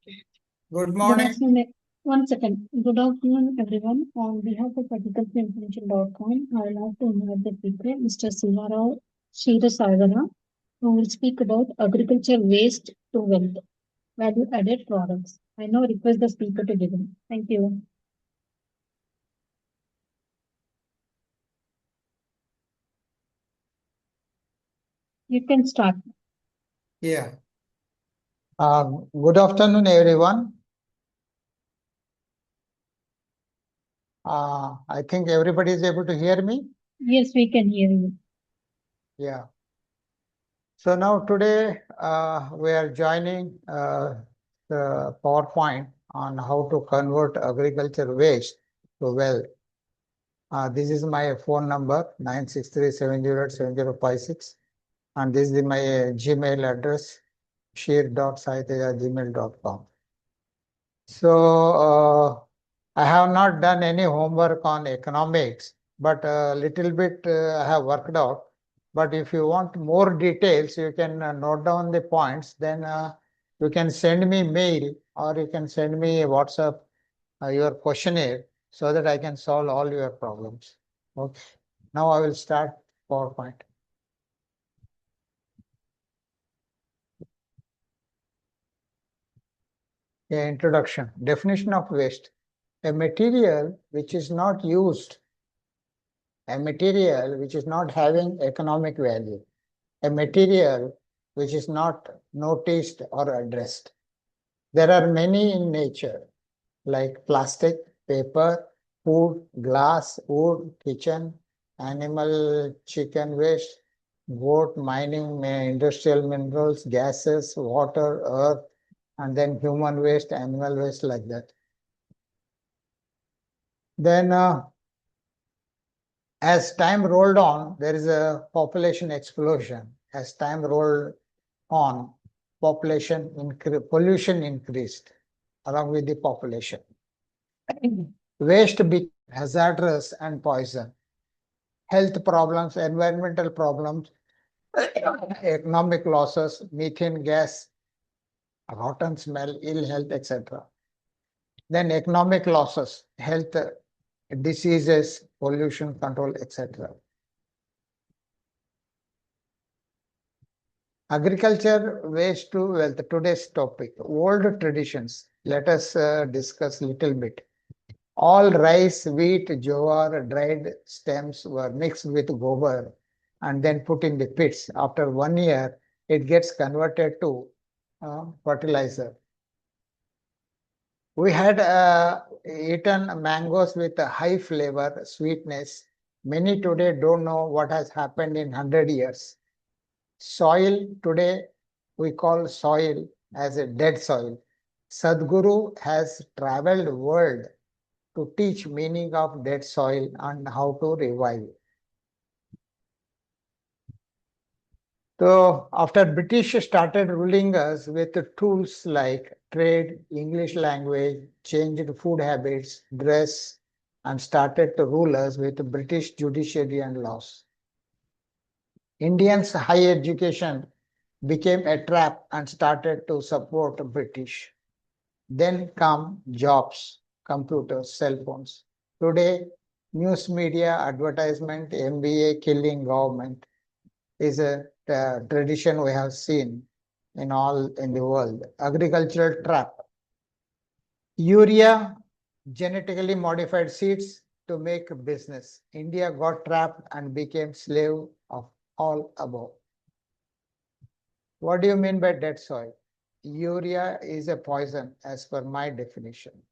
Good Good morning. afternoon. One second. Good afternoon, everyone. On behalf of agricultureinformation.com, I would like to invite the speaker, Mr. Siva Rao Kshira Sagara, who will speak about agriculture waste to wealth, value-added products. I now request the speaker to begin. Thank you. You can start. Yeah. Good afternoon, everyone. I think everybody is able to hear me. Yes, we can hear you. Yeah. So now today we are joining the PowerPoint on how to convert agriculture waste to wealth. This is my phone number 963707056, and this is my Gmail address share.saitya@gmail.com. So I have not done any homework on economics, but a little bit I have worked out. But if you want more details, you can note down the points. Then you can send me mail or you can send me WhatsApp your questionnaire so that I can solve all your problems. Okay. Now I will start PowerPoint. Introduction. Definition of waste. A material which is not used, a material which is not having economic value, a material which is not noticed or addressed. There are many in nature, like plastic, paper, food, glass, wood, kitchen, animal, chicken waste, goat, mining, industrial minerals, gases, water, earth, and then human waste, animal waste, like that. Then as time rolled on, there is a population explosion. As time rolled on, pollution increased along with the population. Waste became hazardous and poison. Health problems, environmental problems, economic losses, methane gas, rotten smell, ill health, etc. Then economic losses, health diseases, pollution control, etc. Agriculture waste to wealth, today's topic. Old traditions. Let us discuss little bit. All rice, wheat, jowar, dried stems were mixed with gobar and then put in the pits. After 1 year, it gets converted to fertilizer. We had eaten mangoes with a high flavor, sweetness. Many today don't know what has happened in 100 years. Soil today, we call soil as a dead soil. Sadhguru has traveled world to teach meaning of dead soil and how to revive. So after British started ruling us with tools like trade, English language, changed food habits, dress, and started to rule us with British judiciary and laws. Indians' high education became a trap and started to support British. Then come jobs, computers, cell phones. Today, news media, advertisement, MBA killing government is a tradition we have seen in all in the world. Agricultural trap. Urea, genetically modified seeds to make business. India got trapped and became slave of all above. What do you mean by dead soil? Urea is a poison as per my definition.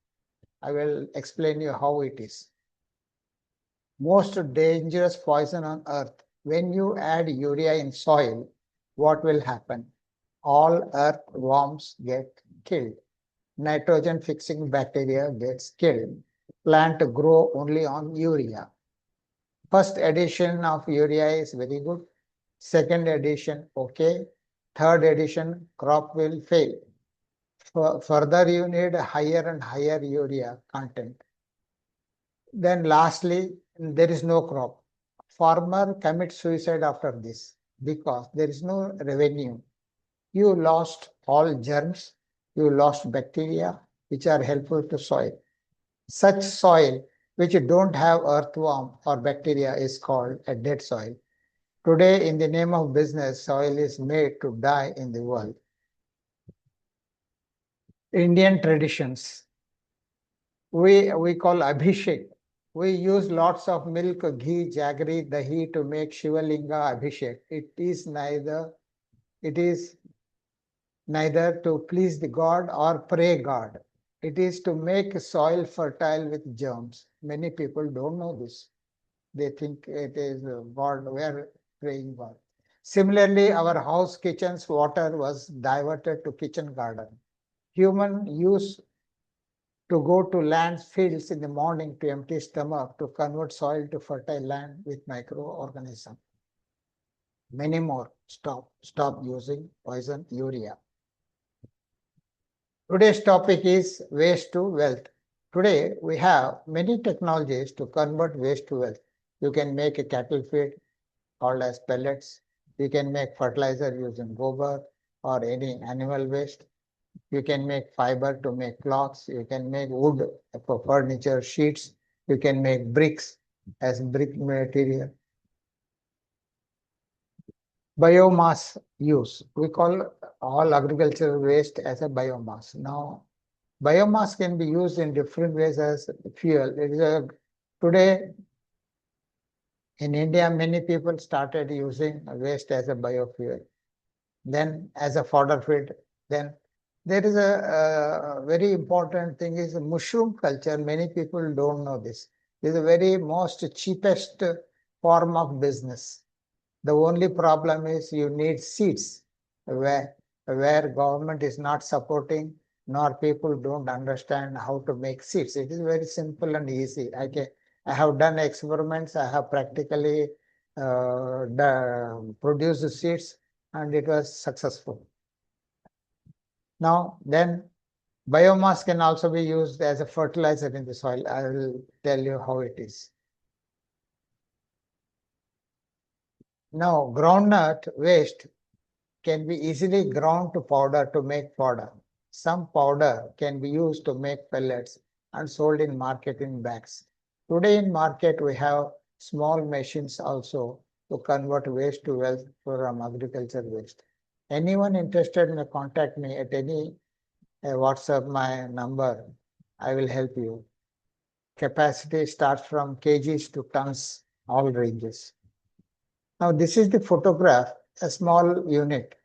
I will explain you how it is. Most dangerous poison on earth. When you add urea in soil, what will happen? All earthworms get killed. Nitrogen fixing bacteria gets killed. Plant grow only on urea. First addition of urea is very good. Second addition, okay. Third addition, crop will fail. Further, you need higher and higher urea content. Then lastly, there is no crop. Farmer commits suicide after this because there is no revenue. You lost all germs, you lost bacteria which are helpful to soil. Such soil which don't have earthworm or bacteria is called a dead soil. Today, in the name of business, soil is made to die in the world. Indian traditions. We call Abhishek. We use lots of milk, ghee, jaggery, dahi to make Shivalinga Abhishek. It is neither to please the god or pray god. It is to make soil fertile with germs. Many people don't know this. They think it is God, we are praying God. Similarly, our house kitchen's water was diverted to kitchen garden. Human used to go to lands, fields in the morning to empty stomach to convert soil to fertile land with microorganisms. Many more stop using poison urea. Today's topic is waste to wealth. Today, we have many technologies to convert waste to wealth. You can make a cattle feed called as pellets. You can make fertilizer using gobar or any animal waste. You can make fiber to make cloths. You can make wood for furniture, sheets. You can make bricks as brick material. Biomass use. We call all agricultural waste as a biomass. Now, biomass can be used in different ways as fuel. Today in India, many people started using waste as a biofuel, then as a fodder feed. Then there is a very important thing is mushroom culture. Many people don't know this. It is the very most cheapest form of business. The only problem is you need seeds where government is not supporting, nor people don't understand how to make seeds. It is very simple and easy. I have done experiments. I have practically produced seeds, and it was successful. Now, then biomass can also be used as a fertilizer in the soil. I will tell you how it is. Now, groundnut waste can be easily ground to powder to make fodder. Some powder can be used to make pellets and sold in market in bags. Today in market, we have small machines also to convert waste to wealth from agriculture waste. Anyone interested may contact me at any WhatsApp my number. I will help you. Capacity starts from kgs to tons, all ranges. Now this is the photograph, a small unit.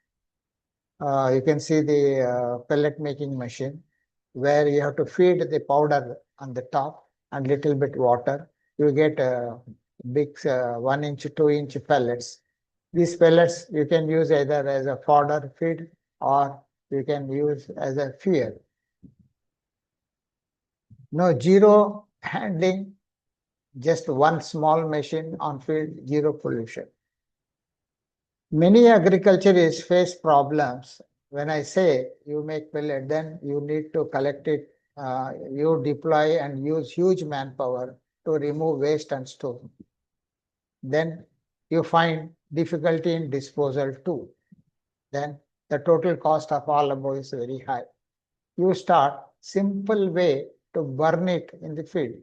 You can see the pellet making machine where you have to feed the powder on the top and little bit water. You get big 1 inch, 2 inch pellets. These pellets you can use either as a fodder feed or you can use as a fuel. No zero handling, just one small machine on field, zero pollution. Many agriculturists face problems. When I say you make pellet, then you need to collect it, you deploy and use huge manpower to remove waste and store. Then you find difficulty in disposal too. Then the total cost of all above is very high. You start simple way to burn it in the field.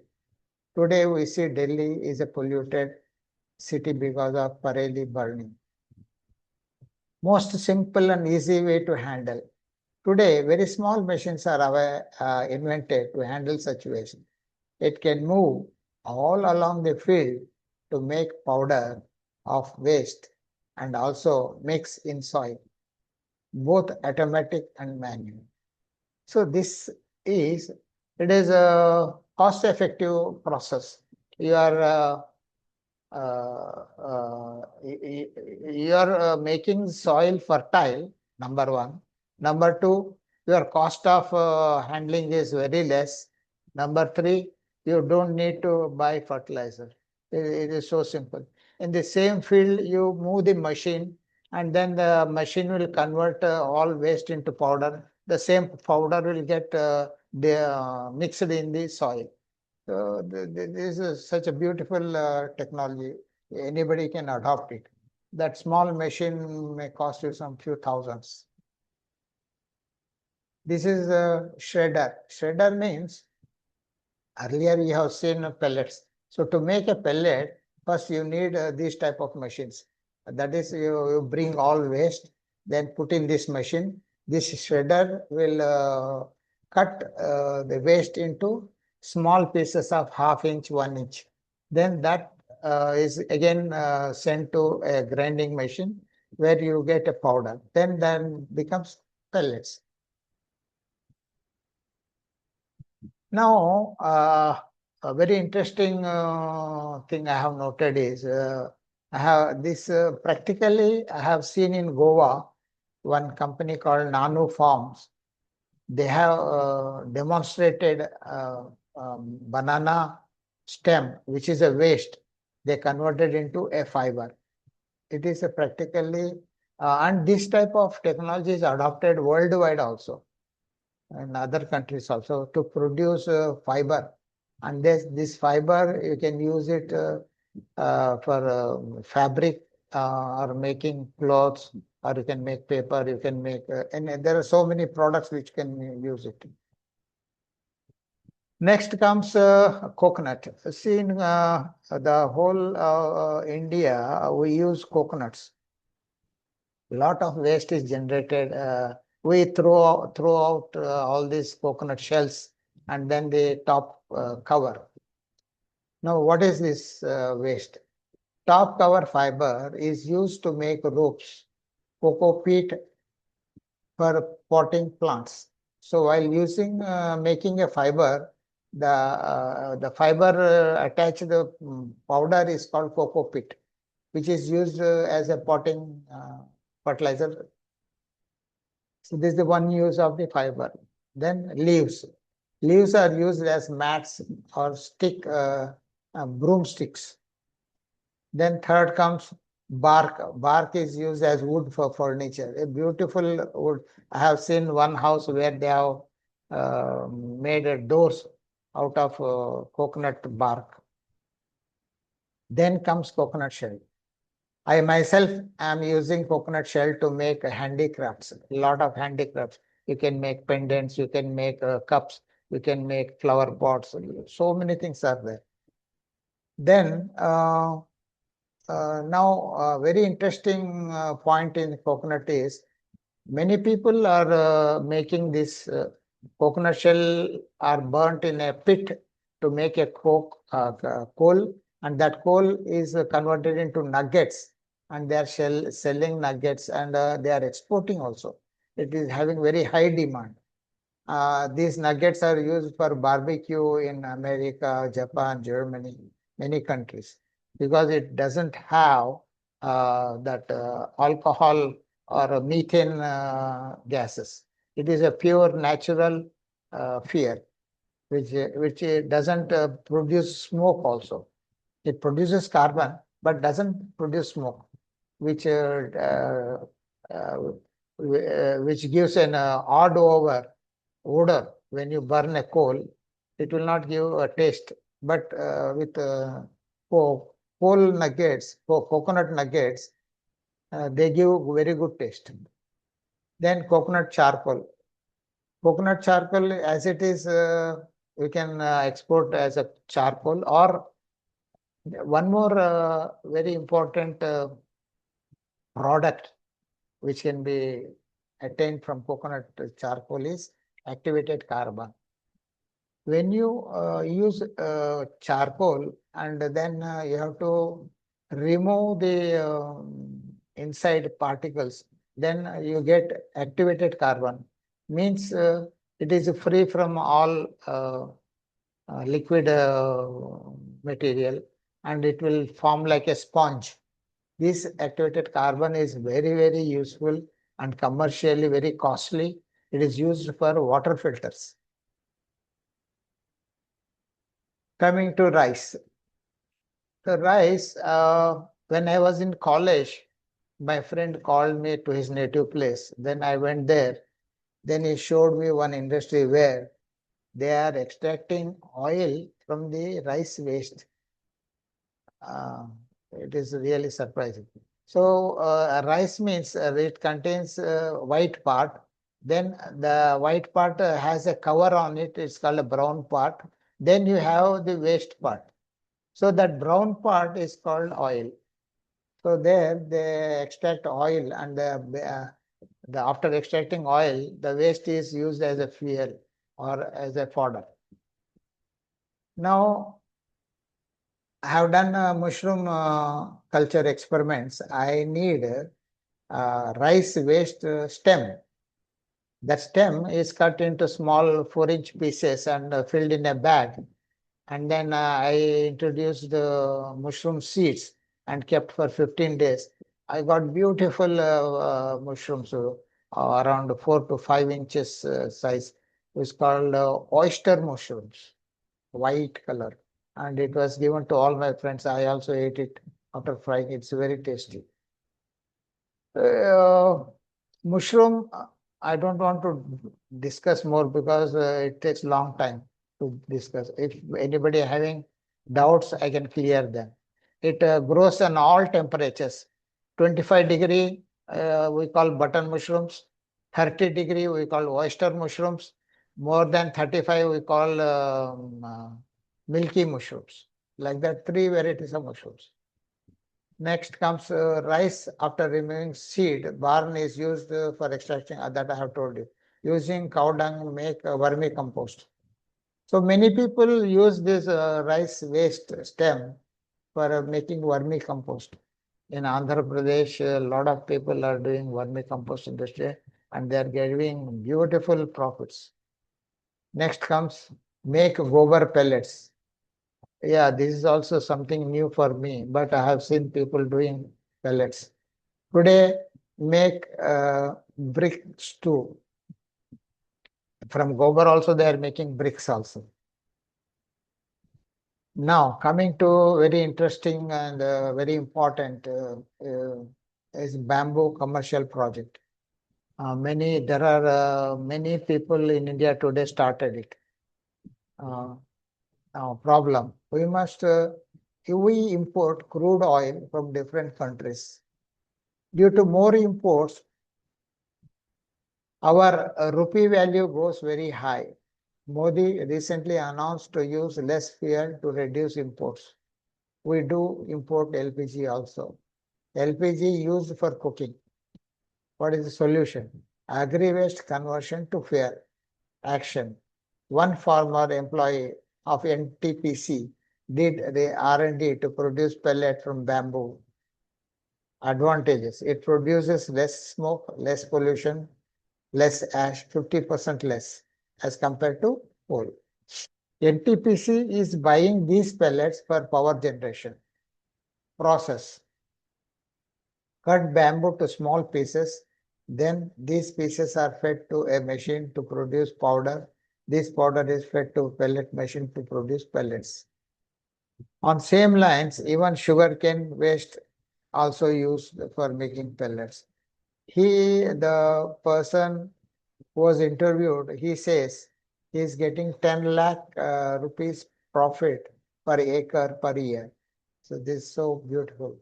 Today we see Delhi is a polluted city because of Pareli burning. Most simple and easy way to handle. Today, very small machines are invented to handle such waste. It can move all along the field to make powder of waste and also mix in soil, both automatic and manual. So it is a cost-effective process. You are you are making soil fertile, number one. Number two, your cost of handling is very less. Number three, you don't need to buy fertilizer. It is so simple. In the same field, you move the machine and then the machine will convert all waste into powder. The same powder will get mixed in the soil. So this is such a beautiful technology. Anybody can adopt it. That small machine may cost you some few thousands. This is a shredder. Shredder means earlier we have seen pellets. So to make a pellet, first you need these type of machines. That is, you bring all waste, then put in this machine. This shredder will cut the waste into small pieces of ½ inch, 1 inch. Then that is again sent to a grinding machine where you get a powder. Then becomes pellets. Now, a very interesting thing I have noted is I have this practically I have seen in Goa one company called Nano Farms. They have demonstrated banana stem, which is a waste. They converted into a fiber. It is a practically, and this type of technology is adopted worldwide also in other countries also to produce fiber. And this fiber, you can use it for fabric or making clothes, or you can make paper, you can make, and there are so many products which can use it. Next comes coconut. See, in the whole India, we use coconuts. A lot of waste is generated. We throw out all these coconut shells and then the top cover. Now, what is this waste? Top cover fiber is used to make ropes, cocoa peat for potting plants. So while using making a fiber, the fiber attached the powder is called cocoa peat, which is used as a potting fertilizer. So this is the one use of the fiber. Then leaves. Leaves are used as mats or broomsticks. Then third comes bark. Bark is used as wood for furniture. A beautiful wood. I have seen one house where they have made doors out of coconut bark. Then comes coconut shell. I myself am using coconut shell to make handicrafts, a lot of handicrafts. You can make pendants, you can make cups, you can make flower pots. So many things are there. Then now a very interesting point in coconut is many people are making this coconut shell are burnt in a pit to make a coal, and that coal is converted into nuggets, and they are selling nuggets, and they are exporting also. It is having very high demand. These nuggets are used for barbecue in America, Japan, Germany, many countries, because it doesn't have that alcohol or methane gases. It is a pure natural fuel, which doesn't produce smoke also. It produces carbon, but doesn't produce smoke, which which gives an odd odor when you burn a coal. It will not give a taste, but with coal nuggets, coconut nuggets, they give very good taste. Then coconut charcoal. Coconut charcoal, as it is, we can export as a charcoal, or one more very important product which can be attained from coconut charcoal is activated carbon. When you use charcoal and then you have to remove the inside particles, then you get activated carbon. Means it is free from all liquid material, and it will form like a sponge. This activated carbon is very, very useful and commercially very costly. It is used for water filters. Coming to rice. The rice, when I was in college, my friend called me to his native place. Then I went there. Then he showed me one industry where they are extracting oil from the rice waste. Uh, it is really surprising. So rice means it contains white part. Then the white part has a cover on it. It's called a brown part. Then you have the waste part. So that brown part is called oil. So there they extract oil, and after extracting oil, the waste is used as a fuel or as a fodder. Now, I have done mushroom culture experiments. I need rice waste stem. That stem is cut into small 4-inch pieces and filled in a bag. And then I introduced the mushroom seeds and kept for 15 days. I got beautiful mushrooms around 4 to 5 inches size. It's called oyster mushrooms, white color. And it was given to all my friends. I also ate it after frying. It's very tasty. Uh, Mushroom, I don't want to discuss more because it takes long time to discuss. If anybody having doubts, I can clear them. It grows on all temperatures. 25-degree, we call button mushrooms. 30-degree, we call oyster mushrooms. More than 35, we call milky mushrooms. Like that, 3 varieties of mushrooms. Next comes rice after removing seed. Barn is used for extraction, that I have told you. Using cow dung make vermicompost. So many people use this rice waste stem for making vermicompost. In Andhra Pradesh, a lot of people are doing vermicompost industry and they are getting beautiful profits. Next comes make gobar pellets. Yeah, this is also something new for me, but I have seen people doing pellets. Today, make bricks too. From gobar also they are making bricks also. Now, coming to very interesting and very important is bamboo commercial project. There are many people in India today started it. Now, problem. If we import crude oil from different countries. Due to more imports, our rupee value goes very high. Modi recently announced to use less fuel to reduce imports. We do import LPG also. LPG used for cooking. What is the solution? Agri-waste conversion to fuel. Action. One former employee of NTPC did the R&D to produce pellet from bamboo. Advantages. It produces less smoke, less pollution, less ash, 50% less as compared to coal. NTPC is buying these pellets for power generation. Process. Cut bamboo to small pieces. Then these pieces are fed to a machine to produce powder. This powder is fed to pellet machine to produce pellets. On same lines, even sugarcane waste also used for making pellets. The person who was interviewed, he says he is getting 10 lakh rupees profit per acre per year. So this is so beautiful.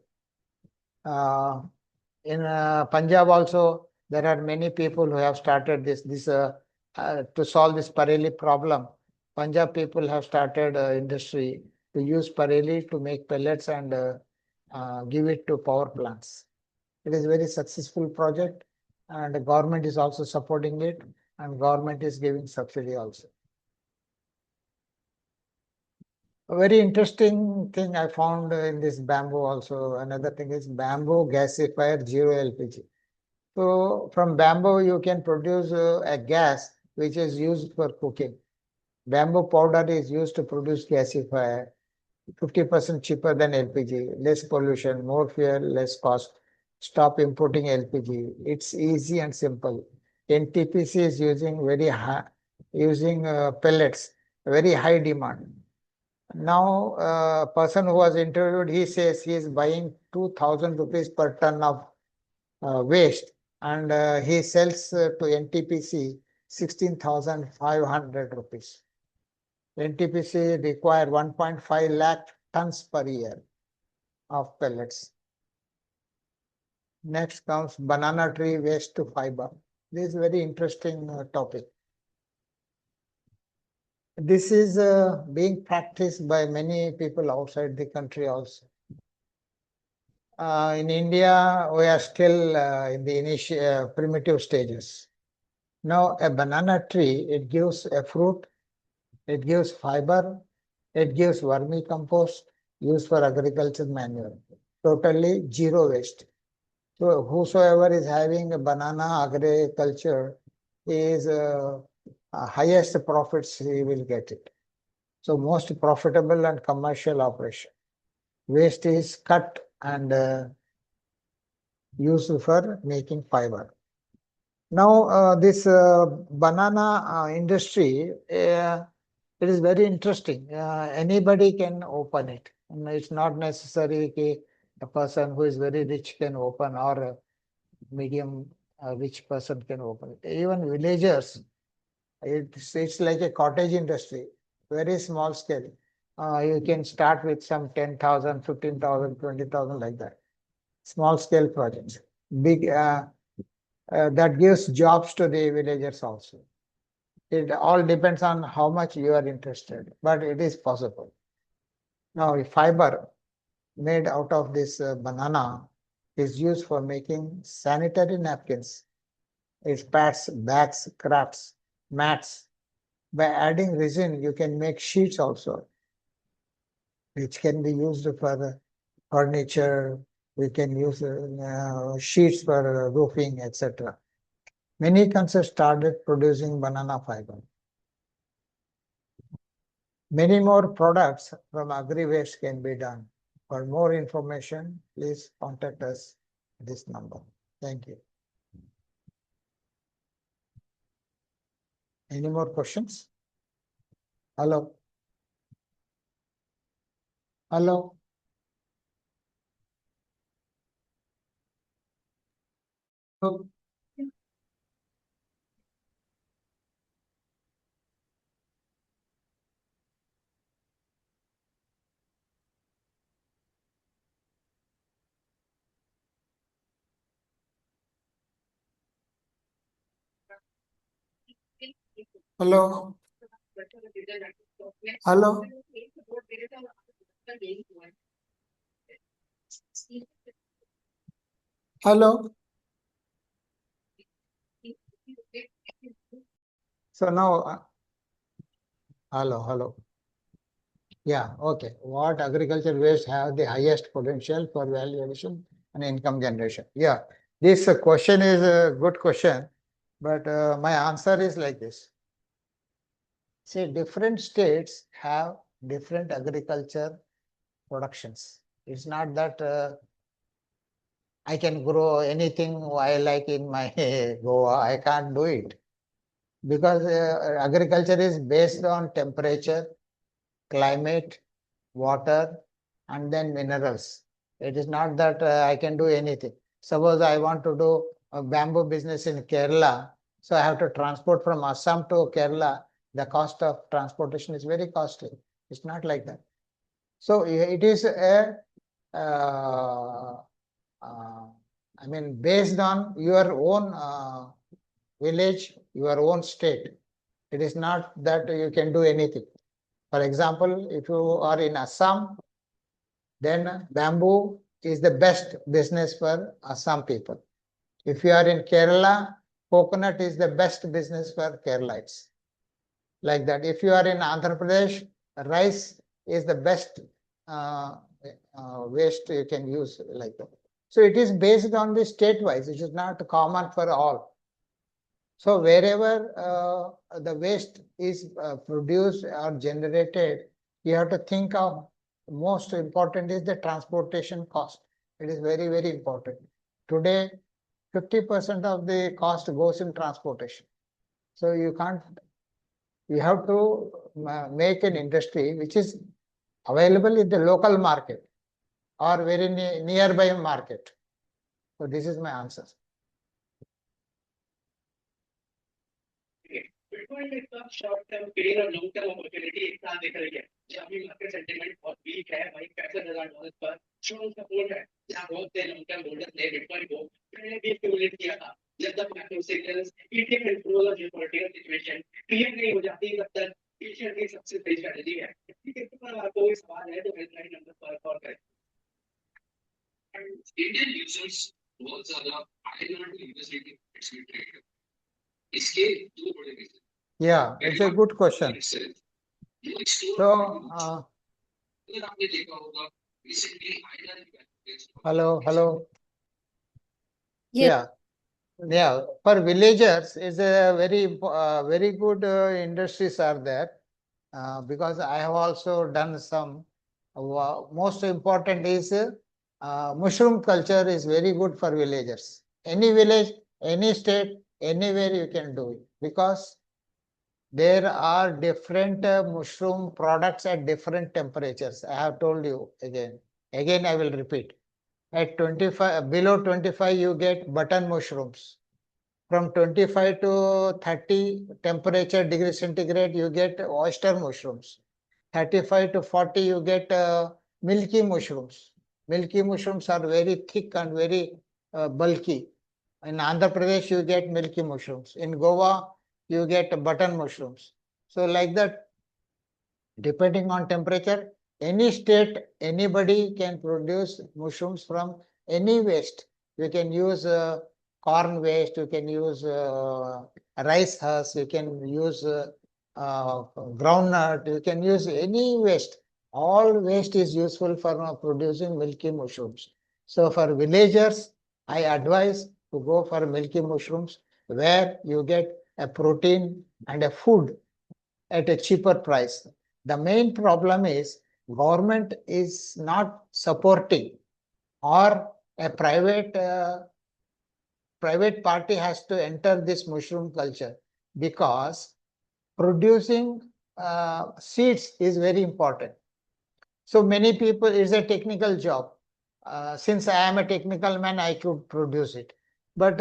In Punjab also, there are many people who have started this to solve this Pareli problem. Punjab people have started industry to use Pareli to make pellets and give it to power plants. It is a very successful project and the government is also supporting it and government is giving subsidy also. A very interesting thing I found in this bamboo also. Another thing is bamboo gasifier zero LPG. So from bamboo you can produce a gas which is used for cooking. Bamboo powder is used to produce gasifier. 50% cheaper than LPG, less pollution, more fuel, less cost. Stop importing LPG. It's easy and simple. NTPC is using pellets, very high demand. Now, a person who was interviewed, he says he is buying 2,000 rupees per ton of waste and he sells to NTPC 16,500 rupees. NTPC require 1.5 lakh tons per year of pellets. Next comes banana tree waste to fiber. This is a very interesting topic. This is being practiced by many people outside the country also. In India, we are still in the initial primitive stages. Now, a banana tree, it gives a fruit, it gives fiber, it gives vermicompost used for agriculture manure. Totally zero waste. So whosoever is having a banana agriculture is highest profits he will get it. So most profitable and commercial operation. Waste is cut and used for making fiber. Now this banana industry, it is very interesting. Anybody can open it. And it's not necessary a person who is very rich can open or a medium rich person can open it. Even villagers, it's like a cottage industry, very small scale. You can start with some 10,000, 15,000, 20,000 like that. Small scale projects. Big that gives jobs to the villagers also. It all depends on how much you are interested, but it is possible. Now, fiber made out of this banana is used for making sanitary napkins. It's pads, bags, crafts, mats. By adding resin, you can make sheets also, which can be used for furniture. We can use sheets for roofing, etc. Many countries started producing banana fiber. Many more products from agri-waste can be done. For more information, please contact us at this number. Thank you. Any more questions? Hello? Hello? Oh, hello? Hello? Hello? So now, hello. Yeah, okay. What agriculture waste have the highest potential for value addition and income generation? Yeah, this question is a good question, but my answer is like this. See, different states have different agriculture productions. It's not that I can grow anything I like in my Goa. I can't do it because agriculture is based on temperature, climate, water, and then minerals. It is not that I can do anything. Suppose I want to do a bamboo business in Kerala, so I have to transport from Assam to Kerala. The cost of transportation is very costly. It's not like that. So it is a, uh, uh, I mean, based on your own village, your own state. It is not that you can do anything. For example, if you are in Assam, then bamboo is the best business for Assam people. If you are in Kerala, coconut is the best business for Keralites. Like that. If you are in Andhra Pradesh, rice is the best uh, waste you can use like that. So it is based on the state-wise. It is not common for all. So wherever the waste is produced or generated, you have to think of most important is the transportation cost. It is very, very important. Today, 50% of the cost goes in transportation. So you can't, you have to make an industry which is available in the local market or very nearby market. So this is my answer. Bitcoin में इतना short term gain और long term opportunity इतना दिख रही है जब भी market sentiment बहुत वीक है भाई $65,000 पर स्ट्रॉन्ग सपोर्ट है जहां बहुत से लॉन्ग टर्म होल्डर्स ने बिटकॉइन को पहले भी एक्यूमुलेट किया था जब तक मैक्रो सिग्नल्स इंडिया कंट्रोल और जियोपॉलिटिकल सिचुएशन क्लियर नहीं हो जाती तब तक एशिया की सबसे सही स्ट्रेटजी है। ठीक है, तो आपको कोई सवाल है तो हेल्पलाइन नंबर पर कॉल करें। इंडियन यूजर्स बहुत ज्यादा आईएनआर टू यूएसडी में ट्रेड है। इसके दो बड़े reason. Yeah, it's a good question. So, अगर आपने देखा होगा रिसेंटली आईएनआर की hello. Yes. Yeah. For villagers, is a very good industries are there because I have also done some. Most important is mushroom culture is very good for villagers. Any village, any state, anywhere you can do it because there are different mushroom products at different temperatures. I have told you again. Again, I will repeat. At 25, below 25, you get button mushrooms. From 25 to 30 temperature degree centigrade, you get oyster mushrooms. 35 to 40, you get milky mushrooms. Milky mushrooms are very thick and very bulky. In Andhra Pradesh, you get milky mushrooms. In Goa, you get button mushrooms. So like that, depending on temperature, any state, anybody can produce mushrooms from any waste. You can use corn waste, you can use rice husk, you can use groundnut, you can use any waste. All waste is useful for producing milky mushrooms. So for villagers, I advise to go for milky mushrooms where you get a protein and a food at a cheaper price. The main problem is government is not supporting or a private party has to enter this mushroom culture because producing seeds is very important. So many people, it's a technical job. Since I am a technical man, I could produce it. But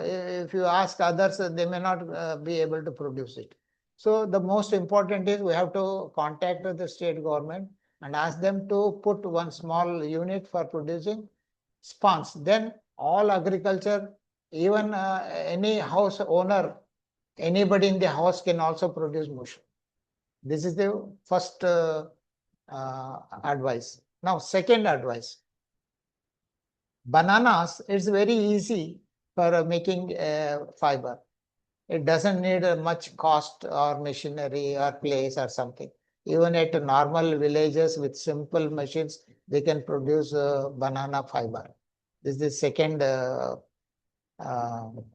if you ask others, they may not be able to produce it. So the most important is we have to contact the state government and ask them to put one small unit for producing spawns. Then all agriculture, even any house owner, anybody in the house can also produce mushroom. This is the first advice. Now, second advice. Bananas, it's very easy for making fiber. It doesn't need much cost or machinery or place or something. Even at normal villages with simple machines, they can produce banana fiber. This is the second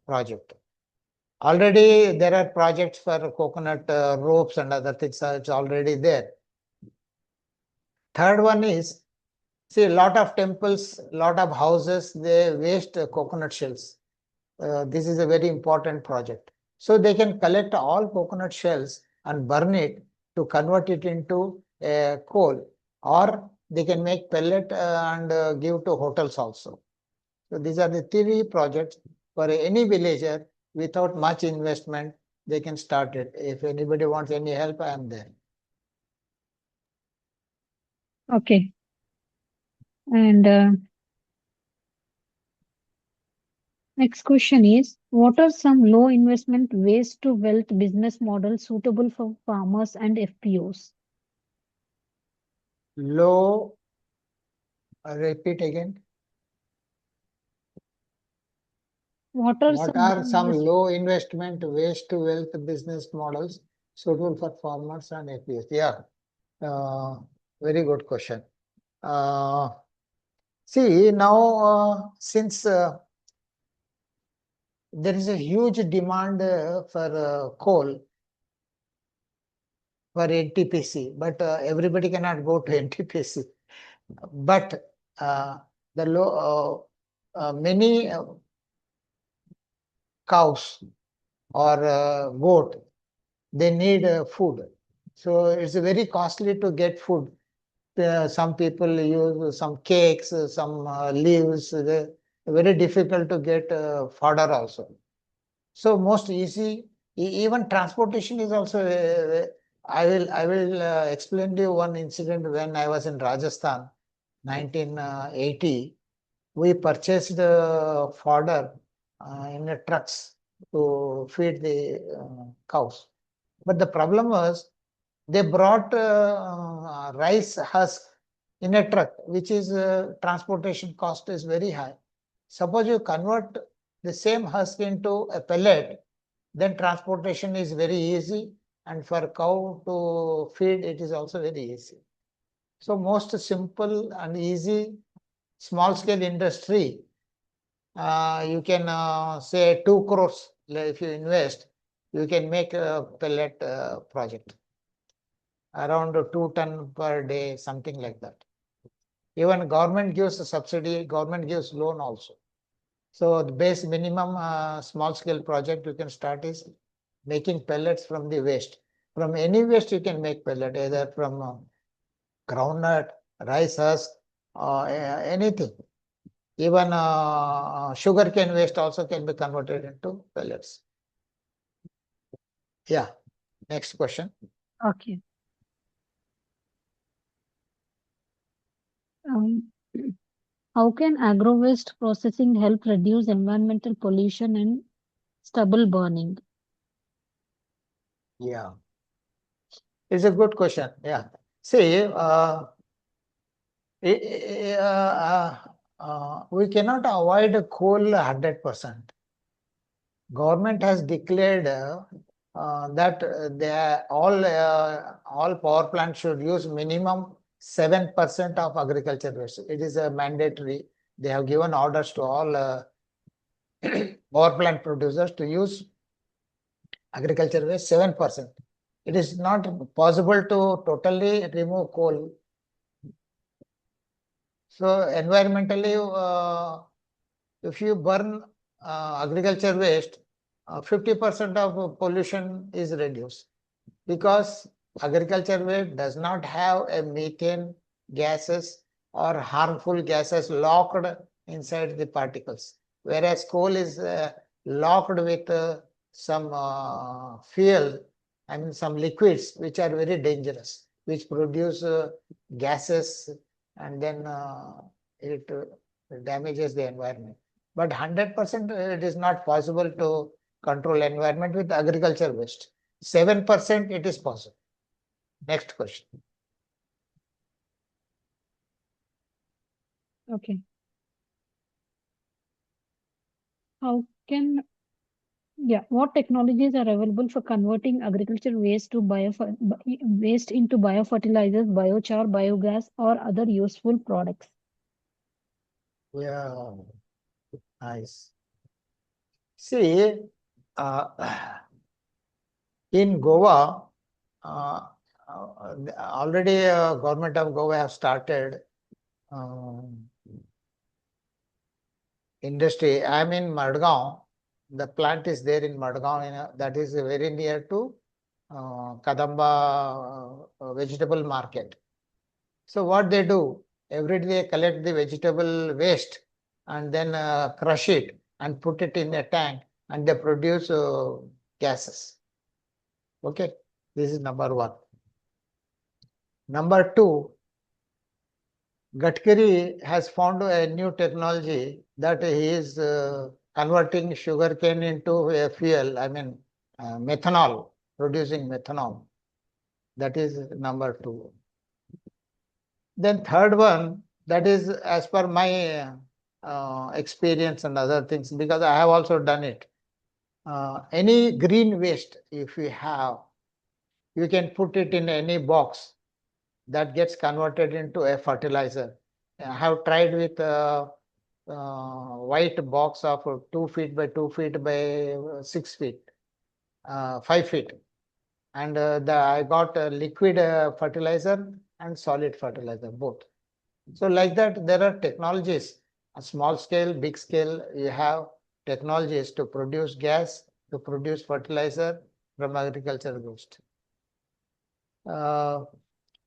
project. Already there are projects for coconut ropes and other things. It's already there. Third one is, see, a lot of temples, lot of houses, they waste coconut shells. This is a very important project. So they can collect all coconut shells and burn it to convert it into coal, or they can make pellet and give to hotels also. So these are the three projects for any villager without much investment. They can start it. If anybody wants any help, I am there. Okay. And next question is, what are some low investment waste to wealth business models suitable for farmers and FPOs? Low, repeat again. What are What are some low investment waste to wealth business models suitable for farmers and FPOs? Yeah, very good question. See, now since there is a huge demand for coal for NTPC, but everybody cannot go to NTPC. But the many cows or goat, they need food. So it's very costly to get food. Some people use some cakes, some leaves. Very difficult to get fodder also. So most easy, even transportation is also. I will explain to you one incident when I was in Rajasthan, 1980. We purchased fodder in trucks to feed the cows. But the problem was they brought rice husk in a truck, which is transportation cost is very high. Suppose you convert the same husk into a pellet, then transportation is very easy, and for cow to feed, it is also very easy. So most simple and easy small scale industry, you can say 2 crores if you invest, you can make a pellet project around 2 ton per day, something like that. Even government gives a subsidy, government gives loan also. So the base minimum small scale project you can start is making pellets from the waste. From any waste you can make pellet, either from groundnut, rice husk, anything. Even sugar cane waste also can be converted into pellets. Yeah. Next question. Okay. Um, how can agro waste processing help reduce environmental pollution and stubble burning? Yeah. It's a good question. Yeah. See, we cannot avoid coal 100%. Government has declared that all power plants should use minimum 7% of agriculture waste. It is a mandatory. They have given orders to all power plant producers to use agriculture waste 7%. It is not possible to totally remove coal. So environmentally, if you burn agriculture waste, 50% of pollution is reduced, because agriculture waste does not have a methane gases or harmful gases locked inside the particles, whereas coal is locked with some fuel, I mean some liquids which are very dangerous, which produce gases, and then it damages the environment. But 100% it is not possible to control environment with agriculture waste. 7% it is possible. Next question. Okay. How can, what technologies are available for converting agriculture waste to waste into biofertilizers, biochar, biogas, or other useful products? Yeah, nice. See, in Goa, already government of Goa have started industry. I am in Madgaon. The plant is there in Madgaon. That is very near to Kadamba vegetable market. So what they do, every day they collect the vegetable waste and then crush it and put it in a tank, and they produce gases. Okay, this is number one. Number two, Gadkari has found a new technology that he is converting sugarcane into a fuel, I mean methanol, producing methanol. That is number two. Then third one, that is as per my experience and other things, because I have also done it. Any green waste, if you have, you can put it in any box that gets converted into a fertilizer. I have tried with white box of 2 feet by 2 feet by 6 feet, 5 feet. And I got liquid fertilizer and solid fertilizer, both. So like that, there are technologies, a small scale, big scale, you have technologies to produce gas, to produce fertilizer from agricultural waste.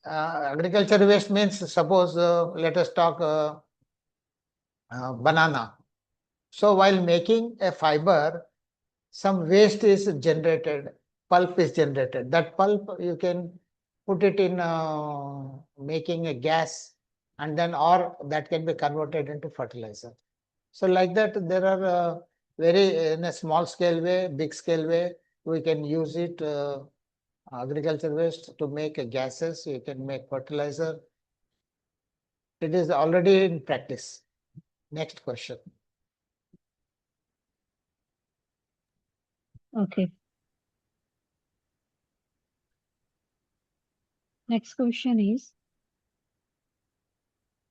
Agriculture waste means, suppose, let us talk banana. So while making a fiber, some waste is generated, pulp is generated. That pulp you can put it in making a gas, and then or that can be converted into fertilizer. So like that, there are in a small scale way, big scale way, we can use it, agriculture waste to make gases, you can make fertilizer. It is already in practice. Next question. Okay. Next question is,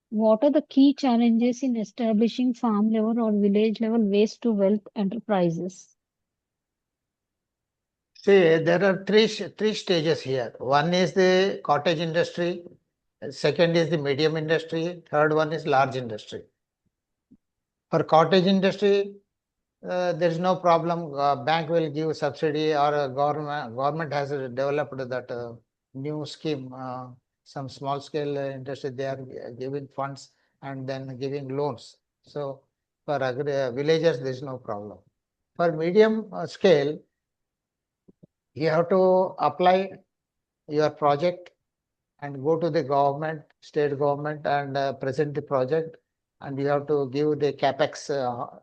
what are the key challenges in establishing farm level or village level waste to wealth enterprises? See, there are three stages here. One is the cottage industry, second is the medium industry, third one is large industry. For cottage industry, there is no problem. Bank will give subsidy, or government has developed that new scheme. Some small scale industry, they are giving funds and then giving loans. So for villagers, there is no problem. For medium scale, you have to apply your project and go to the government, state government, and present the project, and you have to give the capex,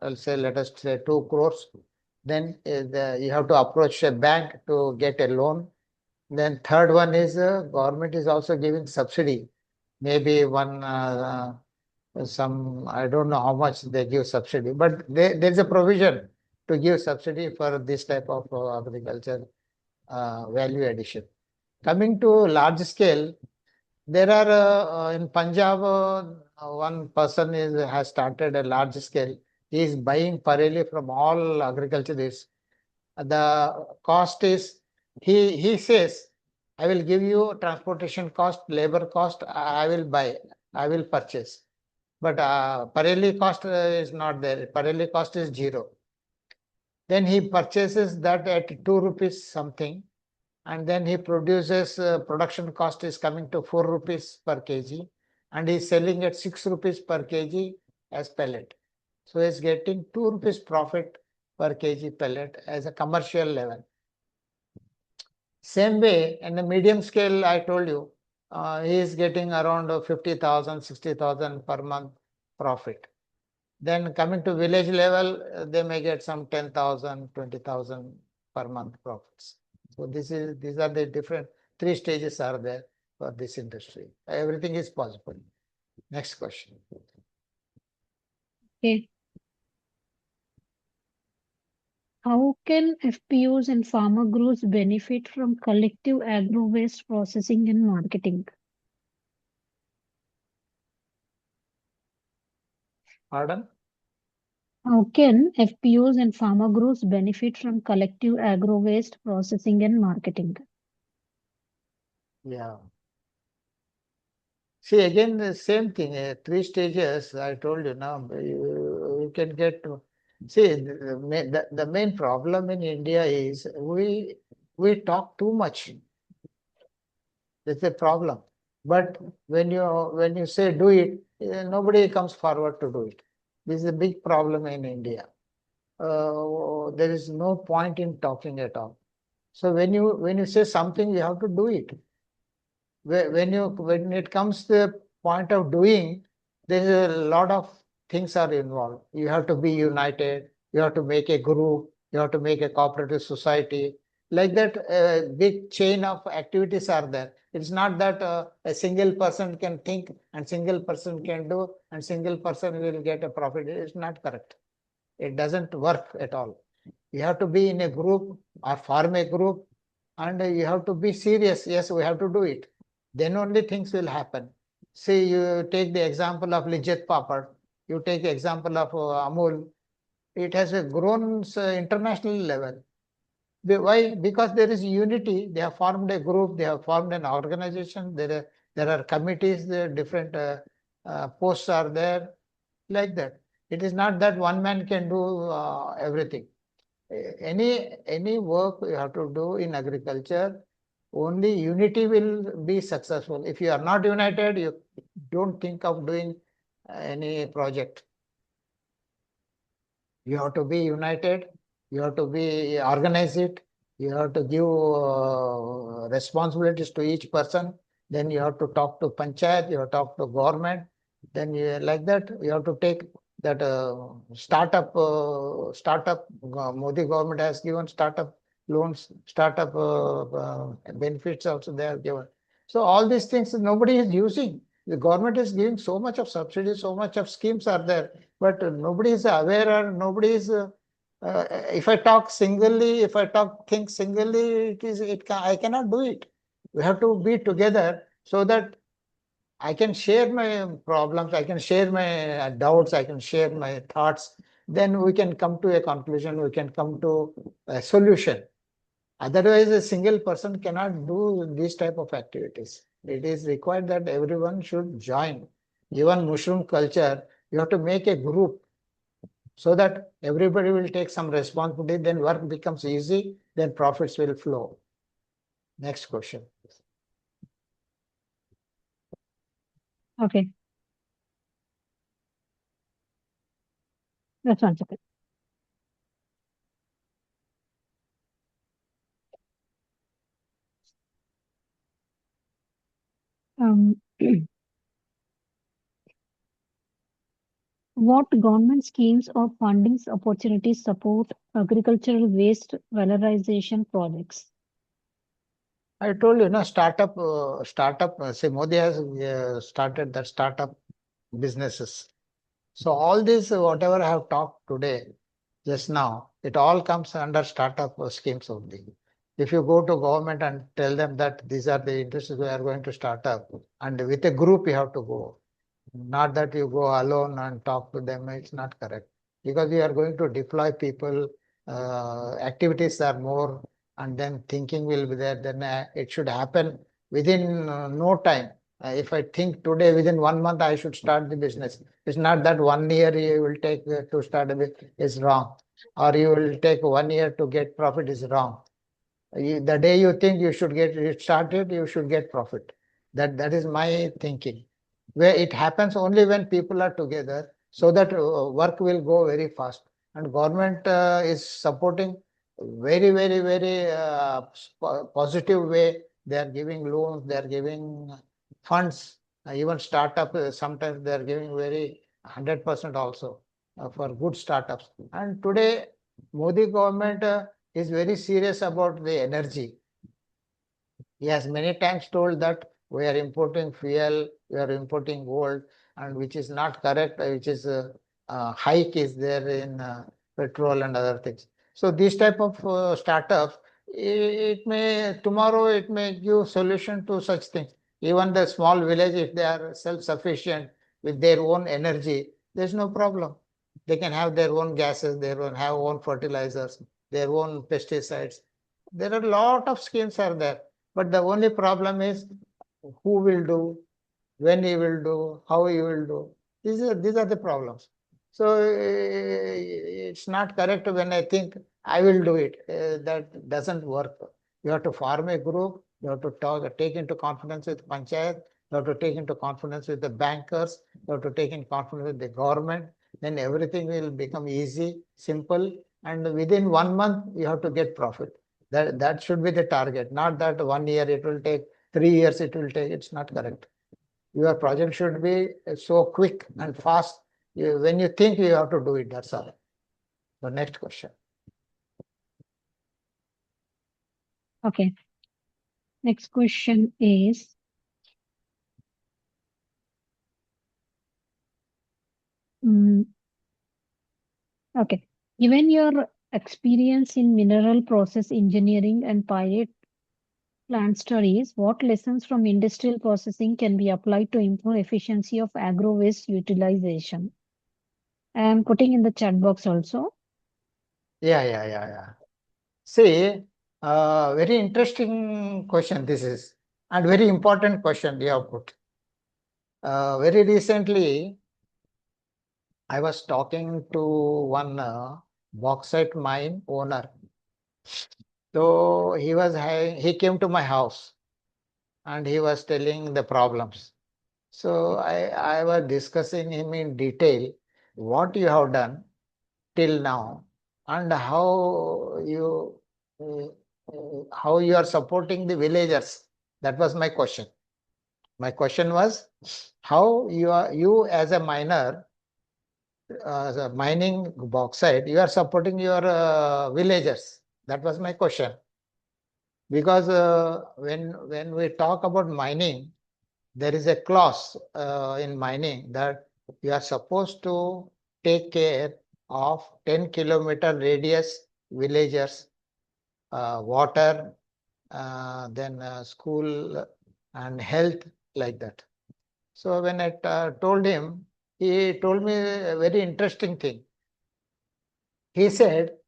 I'll say, let us say 2 crores. Then you have to approach a bank to get a loan. Then third one is government is also giving subsidy, maybe some, I don't know how much they give subsidy, but there is a provision to give subsidy for this type of agriculture value addition. Coming to large scale, there are in Punjab, one person has started a large scale. He is buying pareli from all agriculturists. The cost is, he says, I will give you transportation cost, labor cost, I will buy, I will purchase. But pareli cost is not there. Pareli cost is 0. Then he purchases that at 2 rupees something, and then he produces, production cost is coming to 4 rupees per kg, and he's selling at 6 rupees per kg as pellet. So he's getting 2 rupees profit per kg pellet as a commercial level. Same way, in the medium scale, I told you, he is getting around 50,000, 60,000 per month profit. Then coming to village level, they may get some 10,000, 20,000 per month profits. So these are the different 3 stages are there for this industry. Everything is possible. Next question. Okay. How can FPOs and farmer groups benefit from collective agro waste processing and marketing? Pardon? How can FPOs and farmer groups benefit from collective agro waste processing and marketing? Yeah. See, again, the same thing, 3 stages, I told you now, you can get to, see, the main problem in India is we talk too much. That's a problem. But when you say do it, nobody comes forward to do it. This is a big problem in India. There is no point in talking at all. So when you say something, you have to do it. When it comes to the point of doing, there is a lot of things are involved. You have to be united. You have to make a group. You have to make a cooperative society. Like that, a big chain of activities are there. It's not that a single person can think and single person can do and single person will get a profit. It's not correct. It doesn't work at all. You have to be in a group or form a group, and you have to be serious. Yes, we have to do it. Then only things will happen. See, you take the example of Lijjat Papad. You take the example of Amul. It has grown international level. Why? Because there is unity. They have formed a group. They have formed an organization. There are committees. There are different posts are there. Like that. It is not that one man can do everything. Any work you have to do in agriculture, only unity will be successful. If you are not united, you don't think of doing any project. You have to be united. You have to be organize it. You have to give responsibilities to each person. Then you have to talk to panchayat. You have to talk to government. Then like that, you have to take that startup Modi government has given startup loans, startup benefits also they have given. So all these things nobody is using. The government is giving so much of subsidies, so much of schemes are there, but nobody is aware or nobody is. If I talk singly, if I talk things singly, I cannot do it. We have to be together so that I can share my problems, I can share my doubts, I can share my thoughts. Then we can come to a conclusion, we can come to a solution. Otherwise, a single person cannot do these type of activities. It is required that everyone should join. Even mushroom culture, you have to make a group so that everybody will take some responsibility, then work becomes easy, then profits will flow. Next question. Okay, that's one second. Um, what government schemes or fundings opportunities support agricultural waste valorization projects? I told you, say Modi has started that startup businesses. So all this, whatever I have talked today, just now, it all comes under startup schemes only. If you go to government and tell them that these are the industries we are going to start up, and with a group you have to go, not that you go alone and talk to them, it's not correct. Because we are going to deploy people, activities are more, and then thinking will be there, then it should happen within no time. If I think today, within 1 month, I should start the business. It's not that 1 year you will take to start a business is wrong, or you will take 1 year to get profit is wrong. The day you think you should get it started, you should get profit. That is my thinking. Where it happens only when people are together, so that work will go very fast. And government is supporting very positive way. They are giving loans, they are giving funds. Even startup sometimes they are giving very 100% also for good startups. And today Modi government is very serious about the energy. He has many times told that we are importing fuel, we are importing gold, and which is not correct, which is hike is there in petrol and other things. So these type of startups, it may tomorrow it may give solution to such things. Even the small village, if they are self-sufficient with their own energy, there's no problem. They can have their own gases, their own have own fertilizers, their own pesticides. There are a lot of schemes are there. But the only problem is who will do, when he will do, how he will do. These are the problems. So it's not correct when I think I will do it. That doesn't work. You have to form a group. You have to take into confidence with panchayat. You have to take into confidence with the bankers. You have to take in confidence with the government. Then everything will become easy, simple, and within 1 month you have to get profit. That should be the target, not that 1 year it will take, 3 years it will take. It's not correct. Your project should be so quick and fast. When you think you have to do it, that's all. The next question. Okay. Next question is, mm, okay. Given your experience in mineral process engineering and pilot plant studies, what lessons from industrial processing can be applied to improve efficiency of agro waste utilization? I am putting in the chat box also. Yeah. See, very interesting question this is, and very important question you have put. Very recently, I was talking to one bauxite mine owner. So he came to my house and he was telling the problems. So I was discussing him in detail what you have done till now and how you are supporting the villagers. That was my question. My question was how you as a miner mining bauxite, you are supporting your villagers. That was my question. Because when we talk about mining, there is a clause in mining that you are supposed to take care of 10-kilometer radius villagers, water, then school and health, like that. So when I told him, he told me a very interesting thing. He said,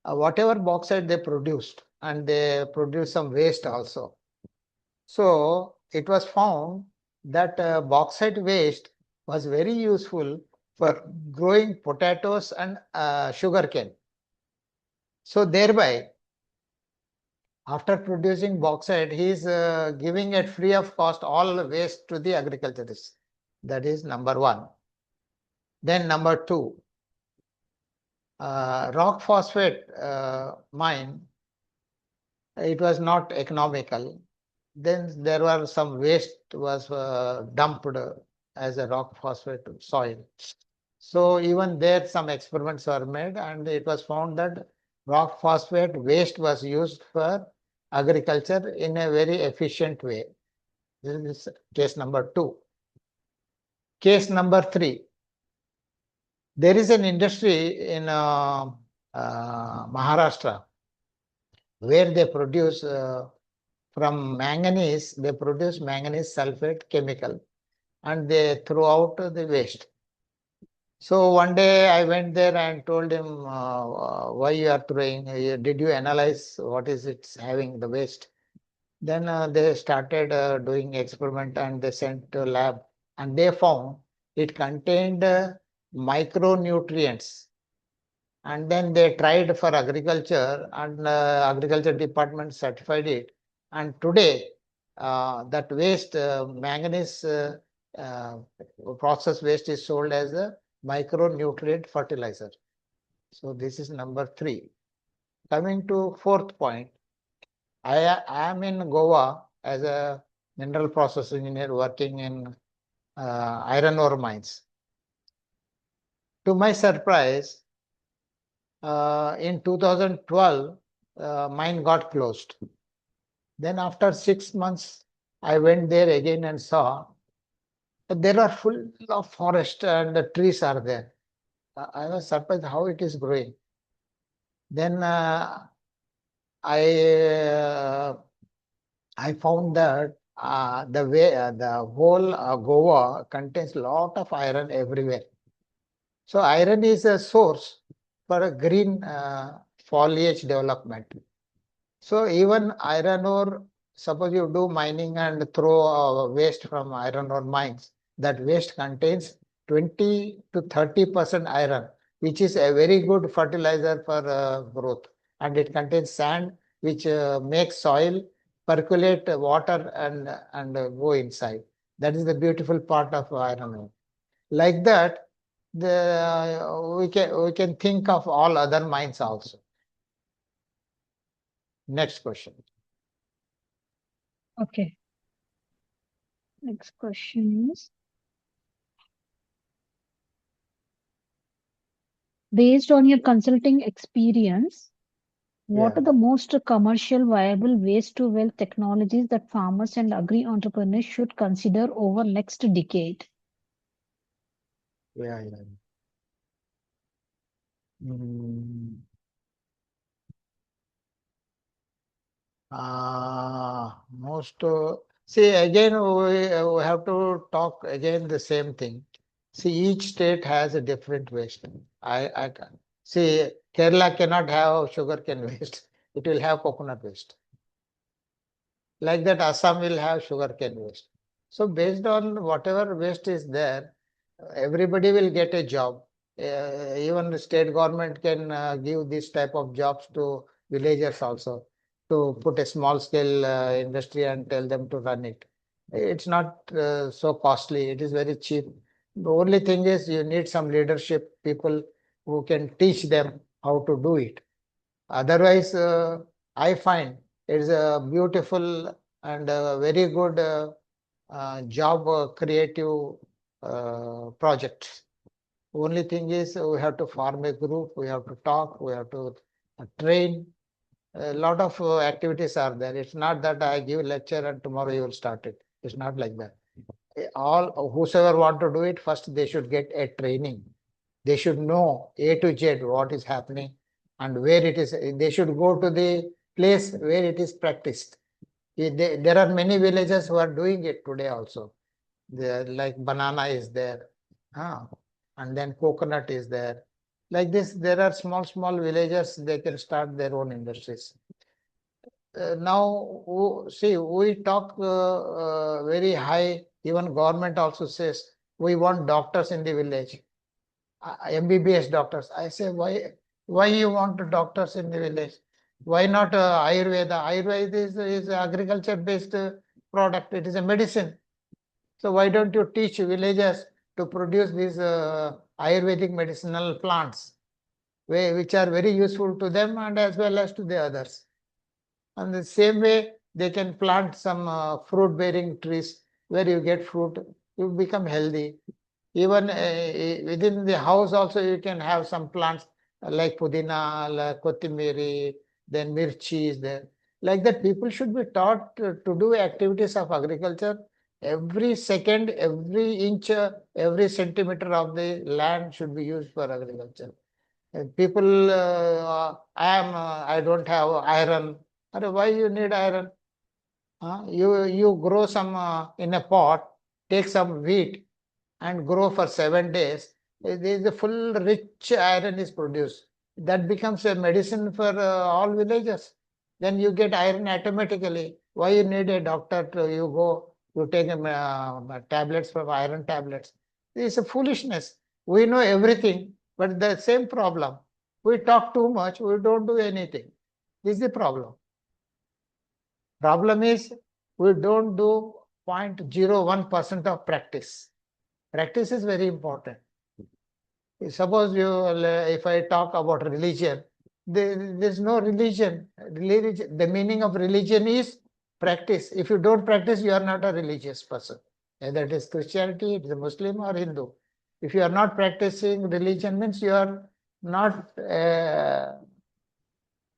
whatever bauxite they produced, and they produced some waste also. So it was found that bauxite waste was very useful for growing potatoes and sugarcane. So thereby, after producing bauxite, he is giving it free of cost all the waste to the agriculturists. That is number one. Then number two, rock phosphate mine, it was not economical. Then there were some waste was dumped as a rock phosphate soil. So even there some experiments were made, and it was found that rock phosphate waste was used for agriculture in a very efficient way. This is case number two. Case number three, there is an industry in Maharashtra where they produce from manganese, they produce manganese sulfate chemical, and they throw out the waste. So one day I went there and told him, why you are throwing, did you analyze what is it's having the waste? Then they started doing experiment, and they sent to lab, and they found it contained micronutrients. And then they tried for agriculture, and agriculture department certified it. And today, that waste, manganese uh, process waste, is sold as a micronutrient fertilizer. So this is number three. Coming to fourth point, I am in Goa as a mineral process engineer working in iron ore mines. To my surprise, in 2012, mine got closed. Then after 6 months, I went there again and saw that there are full of forest and the trees are there. I was surprised how it is growing. Then I I found that the whole Goa contains lot of iron everywhere. So iron is a source for a green foliage development. So even iron ore, suppose you do mining and throw waste from iron ore mines, that waste contains 20 to 30% iron, which is a very good fertilizer for growth. And it contains sand, which makes soil percolate water and go inside. That is the beautiful part of iron ore. Like that, we can think of all other mines also. Next question. Okay. Next question is, based on your consulting experience, what Yeah. are the most commercial viable waste to wealth technologies that farmers and agri entrepreneurs should consider over next decade? Yeah, yeah. Mm, most see again we have to talk again the same thing. See, each state has a different waste. I can see Kerala cannot have sugarcane waste. It will have coconut waste. Like that, Assam will have sugarcane waste. So based on whatever waste is there, everybody will get a job. Even the state government can give this type of jobs to villagers also, to put a small scale industry and tell them to run it. It's not so costly. It is very cheap. The only thing is you need some leadership people who can teach them how to do it. Otherwise, I find it's a beautiful and very good job creative project. Only thing is we have to form a group, we have to talk, we have to train. A lot of activities are there. It's not that I give a lecture and tomorrow you will start it. It's not like that. All whosoever want to do it, first they should get a training. They should know A to Z what is happening and where it is. They should go to the place where it is practiced. There are many villages who are doing it today also. Like banana is there, and then coconut is there. Like this, there are small villages, they can start their own industries. Now, see, we talk very high, even government also says, we want doctors in the village, MBBS doctors. I say, why you want doctors in the village? Why not Ayurveda? Ayurveda is agriculture-based product. It is a medicine. So why don't you teach villagers to produce these Ayurvedic medicinal plants, which are very useful to them and as well as to the others. And the same way, they can plant some fruit-bearing trees where you get fruit, you become healthy. Even within the house also you can have some plants like pudina, like kotimiri, then mirchi is there. Like that, people should be taught to do activities of agriculture. Every second, every inch, every centimeter of the land should be used for agriculture. And people, I don't have iron. Why you need iron? You grow some in a pot, take some wheat and grow for 7 days. There is a full rich iron is produced. That becomes a medicine for all villagers. Then you get iron automatically. Why you need a doctor to you go, you take tablets from iron tablets. This is a foolishness. We know everything, but the same problem. We talk too much, we don't do anything. This is the problem. Problem is we don't do 0.01% of practice. Practice is very important. Suppose if I talk about religion, there's no religion. The meaning of religion is practice. If you don't practice, you are not a religious person. Either it is Christianity, it is a Muslim or Hindu. If you are not practicing religion, means you are not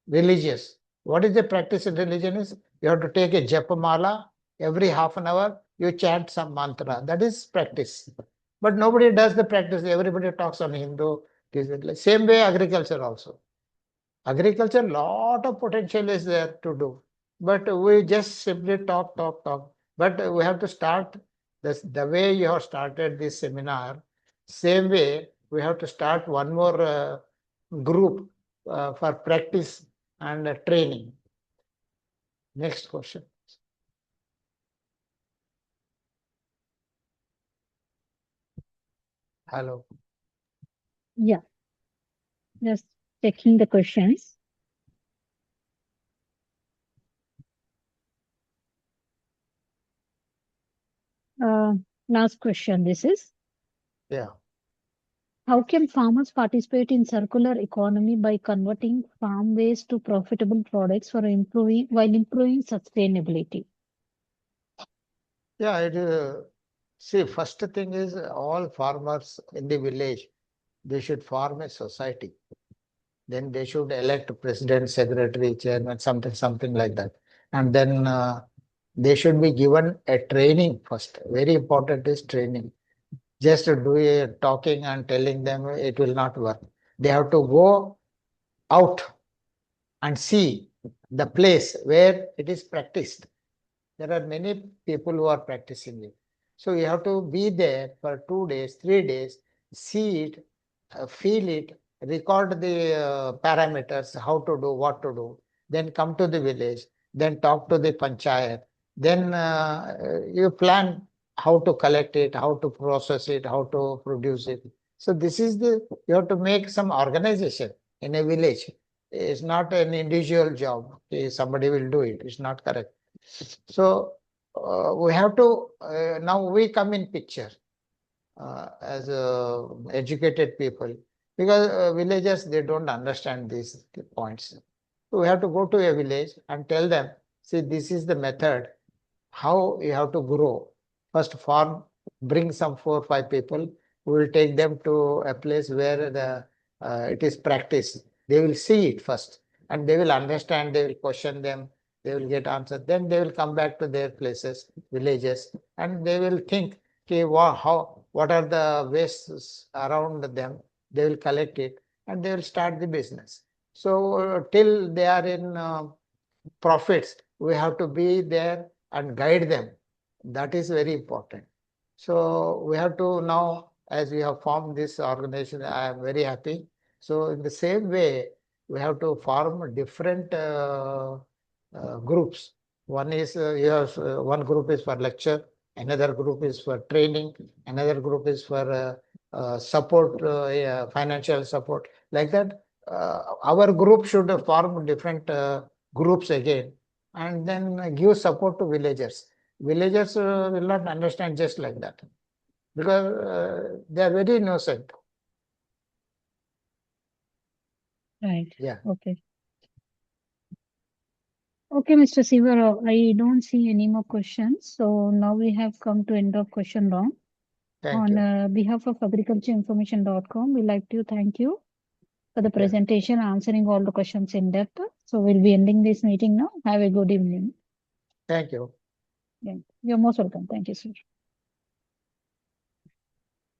religious. What is the practice in religion is you have to take a japamala every half an hour, you chant some mantra. That is practice. But nobody does the practice. Everybody talks on Hindu. Same way agriculture also. Agriculture, lot of potential is there to do. But we just simply talk. But we have to start the way you have started this seminar. Same way, we have to start one more group for practice and training. Next question. Hello. Yeah, just checking the questions. Last question, this is. Yeah. How can farmers participate in circular economy by converting farm waste to profitable products while improving sustainability? Yeah, see, first thing is all farmers in the village, they should form a society. Then they should elect president, secretary, chairman, something like that. And then they should be given a training first. Very important is training. Just to do a talking and telling them it will not work. They have to go out and see the place where it is practiced. There are many people who are practicing it. So you have to be there for 2 days, 3 days, see it, feel it, record the parameters, how to do, what to do, then come to the village, then talk to the panchayat, then you plan how to collect it, how to process it, how to produce it. So this is you have to make some organization in a village. It's not an individual job. Okay, somebody will do it. It's not correct. So we have to, now we come in picture as educated people, because villagers, they don't understand these points. So we have to go to a village and tell them, see, this is the method, how you have to grow. First farm, bring some 4 or 5 people, We will take them to a place where it is practiced. They will see it first and they will understand, they will question them, they will get answers. Then they will come back to their places, villages, and they will think, okay, what are the wastes around them? They will collect it and they will start the business. So till they are in profits, we have to be there and guide them. That is very important. So we have to now, as we have formed this organization, I am very happy. So in the same way, we have to form different groups. One is one group is for lecture, another group is for training, another group is for support, financial support. Like that, our group should form different groups again, and then give support to villagers. Villagers will not understand just like that because they are very innocent. Right. Yeah. Okay. Okay, Mr. Siva Rao, I don't see any more questions. So now we have come to end of question round. Thank On you. behalf of agricultureinformation.com, we like to thank you for the Yeah. presentation, answering all the questions in depth. So we'll be ending this meeting now. Have a good evening. Thank you. Yeah. You're most welcome. Thank you, sir.